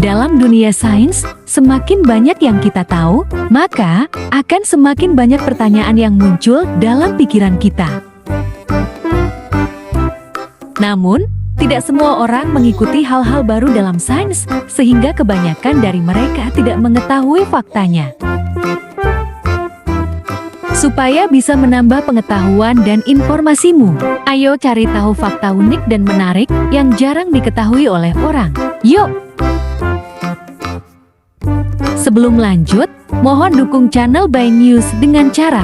Dalam dunia sains, semakin banyak yang kita tahu, maka akan semakin banyak pertanyaan yang muncul dalam pikiran kita. Namun, tidak semua orang mengikuti hal-hal baru dalam sains, sehingga kebanyakan dari mereka tidak mengetahui faktanya. Supaya bisa menambah pengetahuan dan informasimu, ayo cari tahu fakta unik dan menarik yang jarang diketahui oleh orang. Yuk! Sebelum lanjut, mohon dukung channel By News dengan cara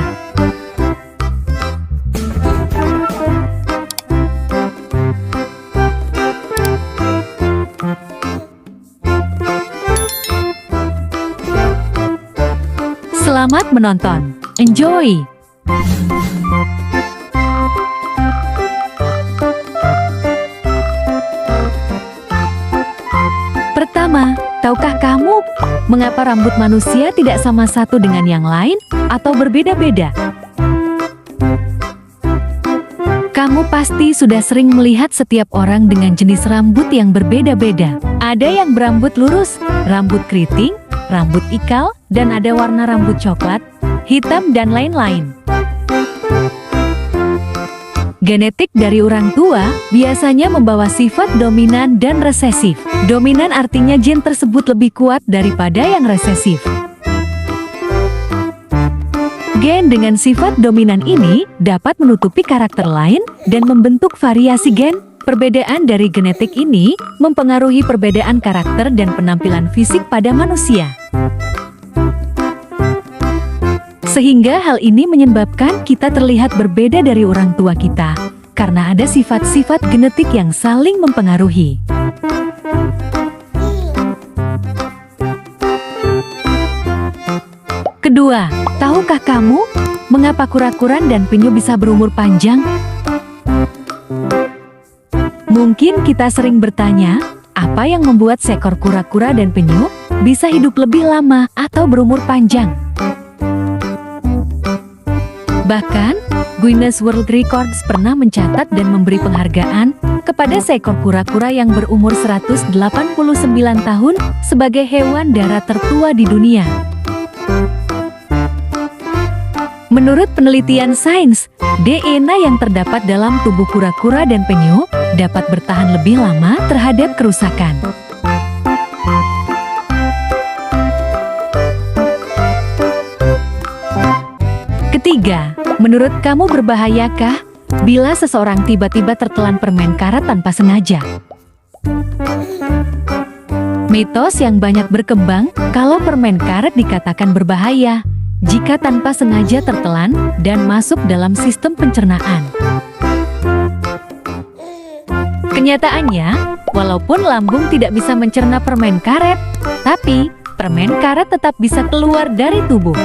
selamat menonton. Enjoy! Pertama, tahukah kamu mengapa rambut manusia tidak sama satu dengan yang lain atau berbeda-beda? Kamu pasti sudah sering melihat setiap orang dengan jenis rambut yang berbeda-beda. Ada yang berambut lurus, rambut keriting, rambut ikal, dan ada warna rambut coklat, hitam, dan lain-lain. Genetik dari orang tua biasanya membawa sifat dominan dan resesif. Dominan artinya gen tersebut lebih kuat daripada yang resesif. Gen dengan sifat dominan ini dapat menutupi karakter lain dan membentuk variasi gen. Perbedaan dari genetik ini mempengaruhi perbedaan karakter dan penampilan fisik pada manusia. Sehingga hal ini menyebabkan kita terlihat berbeda dari orang tua kita, karena ada sifat-sifat genetik yang saling mempengaruhi. Kedua, tahukah kamu mengapa kura-kura dan penyu bisa berumur panjang? Mungkin kita sering bertanya, apa yang membuat seekor kura-kura dan penyu bisa hidup lebih lama atau berumur panjang? Bahkan, Guinness World Records pernah mencatat dan memberi penghargaan kepada seekor kura-kura yang berumur 189 tahun sebagai hewan darat tertua di dunia. Menurut penelitian sains, DNA yang terdapat dalam tubuh kura-kura dan penyu dapat bertahan lebih lama terhadap kerusakan. Ketiga, menurut kamu berbahayakah bila seseorang tiba-tiba tertelan permen karet tanpa sengaja? Mitos yang banyak berkembang kalau permen karet dikatakan berbahaya jika tanpa sengaja tertelan dan masuk dalam sistem pencernaan. Kenyataannya, walaupun lambung tidak bisa mencerna permen karet, tapi permen karet tetap bisa keluar dari tubuh.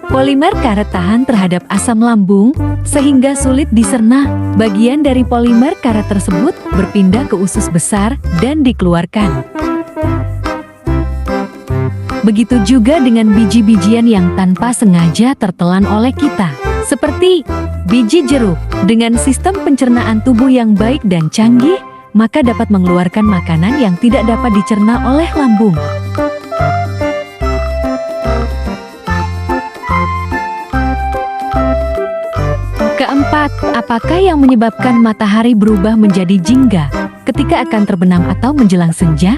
Polimer karet tahan terhadap asam lambung, sehingga sulit dicerna. Bagian dari polimer karet tersebut berpindah ke usus besar dan dikeluarkan. Begitu juga dengan biji-bijian yang tanpa sengaja tertelan oleh kita, seperti biji jeruk. Dengan sistem pencernaan tubuh yang baik dan canggih, maka dapat mengeluarkan makanan yang tidak dapat dicerna oleh lambung. Keempat, apakah yang menyebabkan matahari berubah menjadi jingga ketika akan terbenam atau menjelang senja?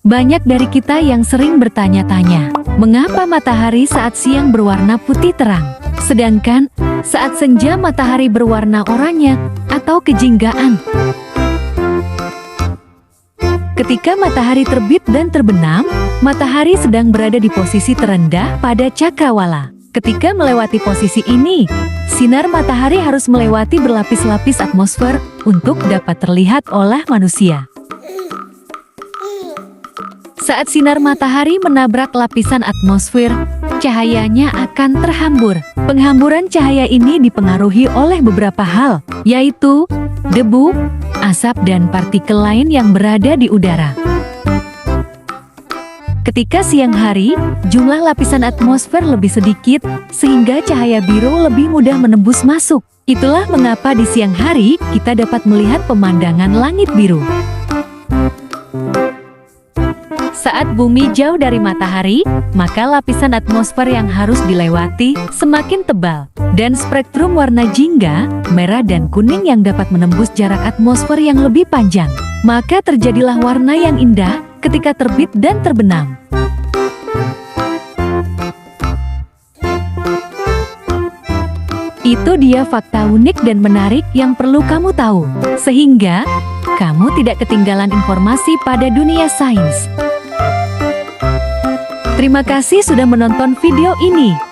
Banyak dari kita yang sering bertanya-tanya, mengapa matahari saat siang berwarna putih terang, sedangkan saat senja matahari berwarna oranye atau kejinggaan? Ketika matahari terbit dan terbenam, matahari sedang berada di posisi terendah pada cakrawala. Ketika melewati posisi ini, sinar matahari harus melewati berlapis-lapis atmosfer untuk dapat terlihat oleh manusia. Saat sinar matahari menabrak lapisan atmosfer, cahayanya akan terhambur. Penghamburan cahaya ini dipengaruhi oleh beberapa hal, yaitu debu, asap, dan partikel lain yang berada di udara. Ketika siang hari, jumlah lapisan atmosfer lebih sedikit, sehingga cahaya biru lebih mudah menembus masuk. Itulah mengapa di siang hari kita dapat melihat pemandangan langit biru. Saat bumi jauh dari matahari, maka lapisan atmosfer yang harus dilewati semakin tebal, dan spektrum warna jingga, merah dan kuning yang dapat menembus jarak atmosfer yang lebih panjang. Maka terjadilah warna yang indah ketika terbit dan terbenam. Itu dia fakta unik dan menarik yang perlu kamu tahu, sehingga kamu tidak ketinggalan informasi pada dunia sains. Terima kasih sudah menonton video ini.